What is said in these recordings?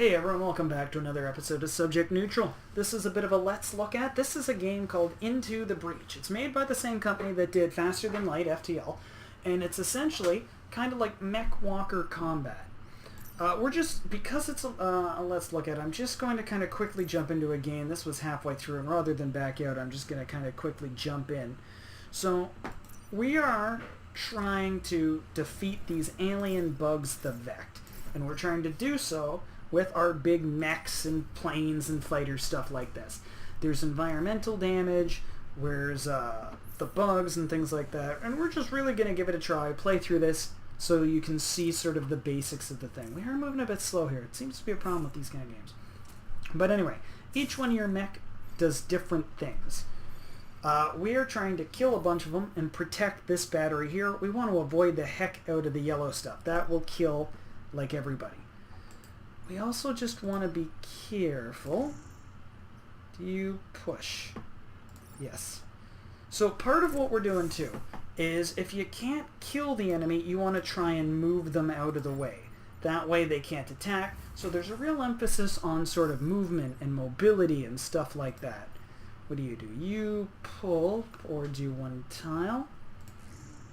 Hey everyone, welcome back to another episode of Subject Neutral. This is a bit of a let's look at. This is a game called Into the Breach. It's made by the same company that did Faster Than Light, FTL, and it's essentially kind of like mech walker combat. Because it's a let's look at, I'm just going to kind of quickly jump into a game. This was halfway through, and rather than back out, I'm just going to kind of quickly jump in. So, we are trying to defeat these alien bugs, the vect, and we're trying to do so with our big mechs and planes and fighters, stuff like this. There's environmental damage, there's the bugs and things like that, and we're just really going to give it a try, play through this, so you can see sort of the basics of the thing. We are moving a bit slow here. It seems to be a problem with these kind of games. But anyway, each one of your mech does different things. We are trying to kill a bunch of them and protect this battery here. We want to avoid the heck out of the yellow stuff. That will kill like everybody. We also just want to be careful. Do you push? Yes. So part of what we're doing too is if you can't kill the enemy, you want to try and move them out of the way. That way they can't attack. So there's a real emphasis on sort of movement and mobility and stuff like that. What do? You pull or do one tile.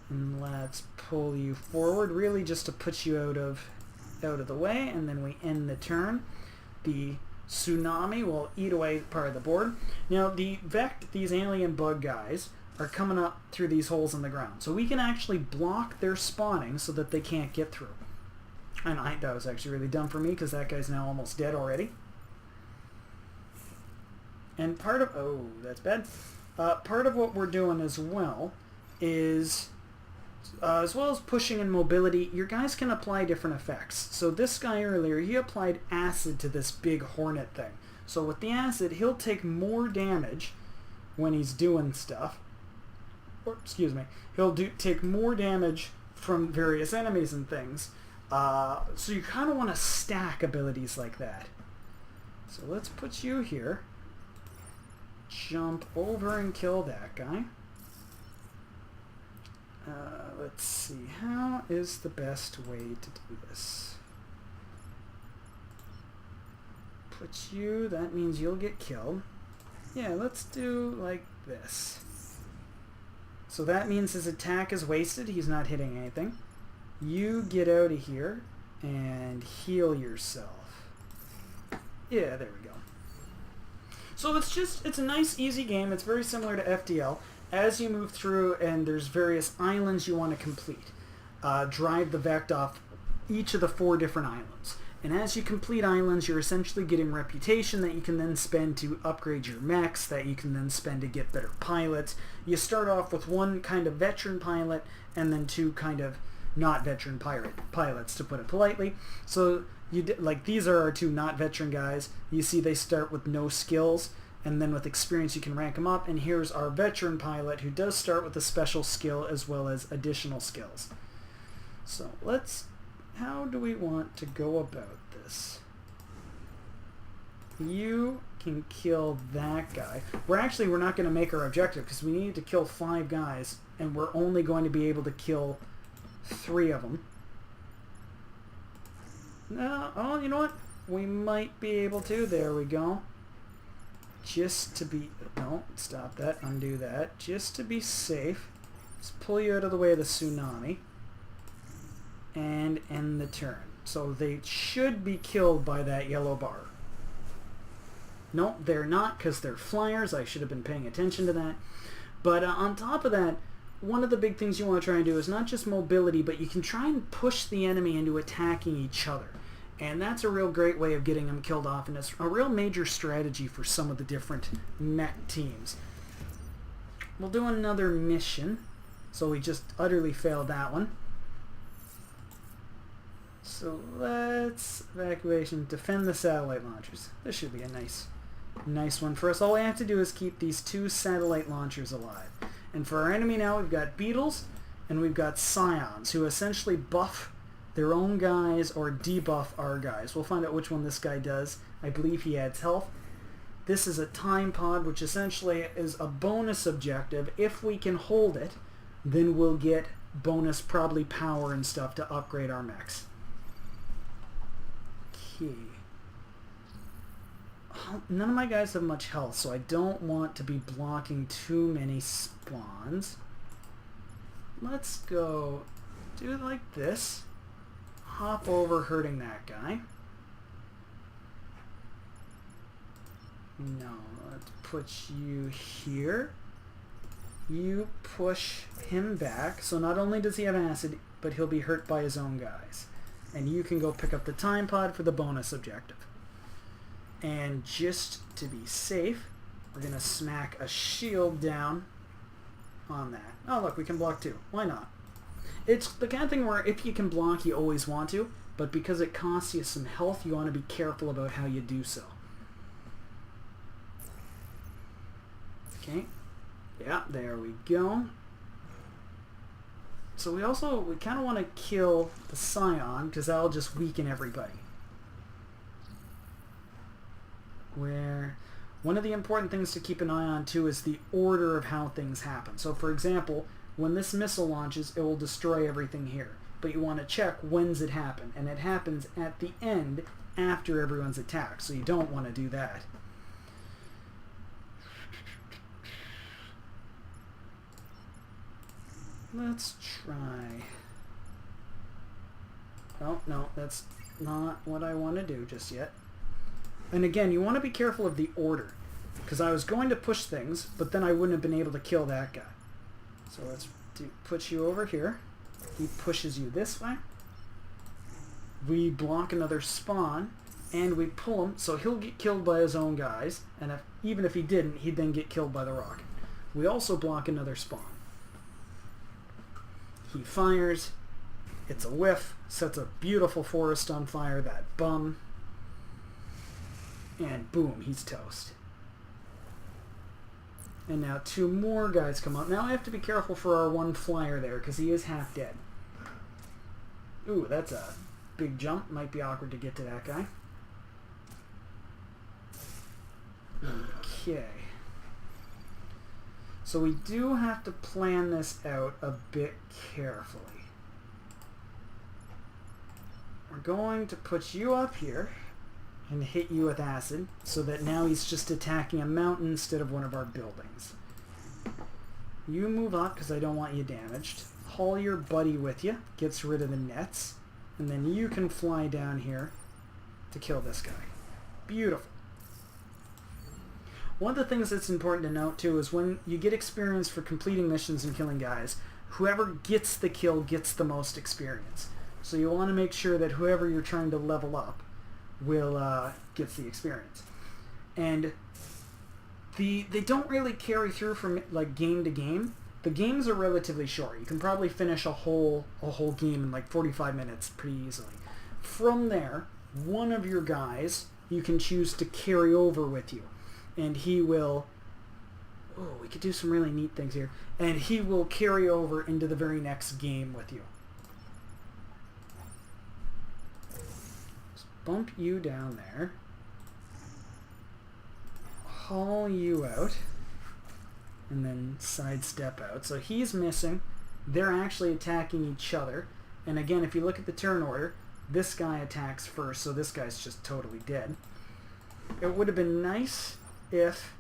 And let's pull you forward, really just to put you out of the way, and then we end the turn. The tsunami will eat away part of the board. Now the vect, these alien bug guys, are coming up through these holes in the ground. So we can actually block their spawning so that they can't get through. And that was actually really dumb for me because that guy's now almost dead already. And part of, oh, that's bad. Part of what we're doing as well is as well as pushing and mobility, your guys can apply different effects. So this guy earlier, he applied acid to this big hornet thing. So with the acid, he'll take more damage when he's doing stuff. Or, excuse me, he'll take more damage from various enemies and things. So you kind of want to stack abilities like that. So let's put you here. Jump over and kill that guy. Let's see, how is the best way to do this? Put you, that means you'll get killed. Yeah, let's do like this. So that means his attack is wasted, he's not hitting anything. You get out of here and heal yourself. Yeah, there we go. So it's a nice, easy game. It's very similar to FTL. As you move through and there's various islands you want to complete, drive the vect off each of the 4 different islands. And as you complete islands, you're essentially getting reputation that you can then spend to upgrade your mechs, that you can then spend to get better pilots. You start off with 1 kind of veteran pilot and then 2 kind of not veteran pilots, to put it politely. So like these are our 2 not veteran guys. You see they start with no skills. And then with experience you can rank them up, and here's our veteran pilot who does start with a special skill as well as additional skills. So how do we want to go about this? You can kill that guy. We're not going to make our objective because we need to kill 5 guys, and we're only going to be able to kill 3 of them. No, oh, you know what? We might be able to. There we go. Just to be, no, stop that, undo that. Just to be safe, let's pull you out of the way of the tsunami and end the turn. So they should be killed by that yellow bar. No, they're not because they're flyers. I should have been paying attention to that. But on top of that, one of the big things you want to try and do is not just mobility, but you can try and push the enemy into attacking each other. And that's a real great way of getting them killed off, and it's a real major strategy for some of the different mech teams. We'll do another mission. So we just utterly failed that one. So let's evacuation, defend the satellite launchers. This should be a nice one for us. All we have to do is keep these 2 satellite launchers alive. And for our enemy now, we've got beetles and we've got scions, who essentially buff their own guys or debuff our guys. We'll find out which one this guy does. I believe he adds health. This is a time pod, which essentially is a bonus objective. If we can hold it, then we'll get bonus probably power and stuff to upgrade our mechs. Okay. Well, none of my guys have much health, so I don't want to be blocking too many spawns. Let's go do it like this. Hop over, hurting that guy. No, let's put you here. You push him back, so not only does he have acid, but he'll be hurt by his own guys. And you can go pick up the time pod for the bonus objective. And just to be safe, we're going to smack a shield down on that. Oh look, we can block too. Why not? It's the kind of thing where if you can block, you always want to, but because it costs you some health, you want to be careful about how you do so. Okay. Yeah, there we go. So we kind of want to kill the Scion, because that'll just weaken everybody. Where one of the important things to keep an eye on too is the order of how things happen. So for example, when this missile launches, it will destroy everything here. But you want to check when's it happen, and it happens at the end after everyone's attacked, so you don't want to do that. Let's try. Oh, no, that's not what I want to do just yet. And again, you want to be careful of the order, because I was going to push things, but then I wouldn't have been able to kill that guy. So let's put you over here. He pushes you this way. We block another spawn, and we pull him, so he'll get killed by his own guys, and even if he didn't, he'd then get killed by the rocket. We also block another spawn. He fires. It's a whiff. Sets a beautiful forest on fire, that bum. And boom, he's toast. And now two more guys come up. Now I have to be careful for our one flyer there, because he is half dead. Ooh, that's a big jump. Might be awkward to get to that guy. Okay. So we do have to plan this out a bit carefully. We're going to put you up here and hit you with acid, so that now he's just attacking a mountain instead of one of our buildings. You move up because I don't want you damaged. Haul your buddy with you, gets rid of the nets, and then you can fly down here to kill this guy. Beautiful. One of the things that's important to note too is when you get experience for completing missions and killing guys, whoever gets the kill gets the most experience. So you want to make sure that whoever you're trying to level up will gets the experience. And they don't really carry through from like game to game. The games are relatively short. You can probably finish a whole game in like 45 minutes pretty easily. From there, one of your guys you can choose to carry over with you, and he will. Oh, we could do some really neat things here. And he will carry over into the very next game with you. Bump you down there, haul you out, and then sidestep out. So he's missing. They're actually attacking each other. And again, if you look at the turn order, this guy attacks first, so this guy's just totally dead. It would have been nice if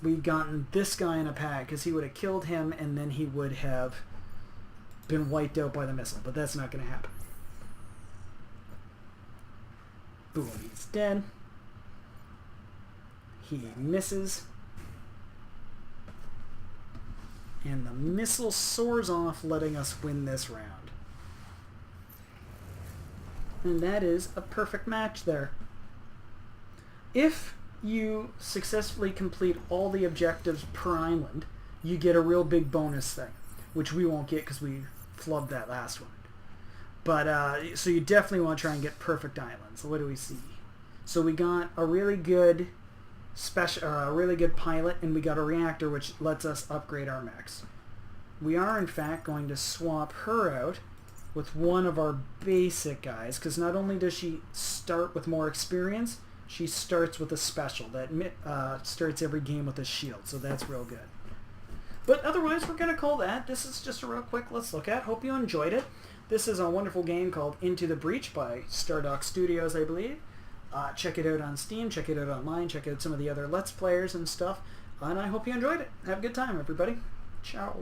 we'd gotten this guy in a pad, because he would have killed him and then he would have been wiped out by the missile, but that's not going to happen. Boom, he's dead. He misses. And the missile soars off, letting us win this round. And that is a perfect match there. If you successfully complete all the objectives per island, you get a real big bonus thing, which we won't get because we flubbed that last one. But so you definitely want to try and get perfect islands. What do we see? So we got a really good pilot, and we got a reactor, which lets us upgrade our mechs. We are in fact going to swap her out with one of our basic guys, because not only does she start with more experience, she starts with a special that starts every game with a shield, so that's real good. But otherwise, we're going to call that. This is just a real quick let's look at. Hope you enjoyed it. This is a wonderful game called Into the Breach by Stardock Studios, I believe. Check it out on Steam, check it out online, check out some of the other Let's Players and stuff. And I hope you enjoyed it. Have a good time, everybody. Ciao.